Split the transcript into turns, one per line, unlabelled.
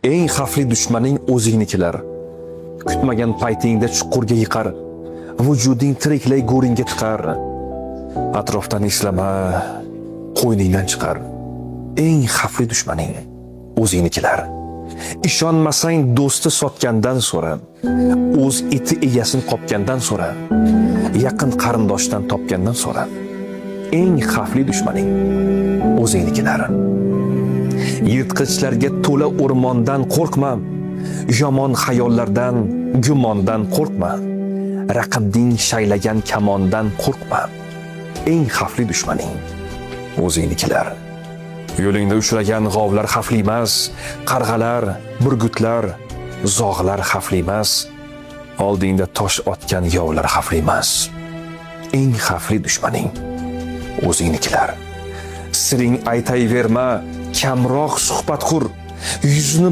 Eng xavfli dushmaning o'zingnikilar. Kutmagan paytingda chuqurga yiqar, vujuding tiriklay go'ringga tiqar. Atrofdan eslama, qo'yningdan chiqar. Eng xavfli dushmaning o'zingnikilar. Ishonmasang do'sti sotgandan so'ra, o'z iti egasini qopgandan so'ra, yaqin qarindoshdan topgandan so'ra. Eng xavfli dushmaning o'zingnikilar. Yirtqichlarga to'la o'rmondan qo'rqma, yomon xayollardan, gumondan qo'rqma, raqibning shaylagan kamondan qo'rqma. Eng xavfli dushmaning o'zingnikilar. Yo'lingda uchragan g'ovlar xavfli emas, qarg'alar, burgutlar, zog'lar xavfli emas, oldingda tosh otgan yovlar xavfli emas. Eng xavfli dushmaning o'zingnikilar. Siring aytayverma, kamroq suhbat qur, yuzini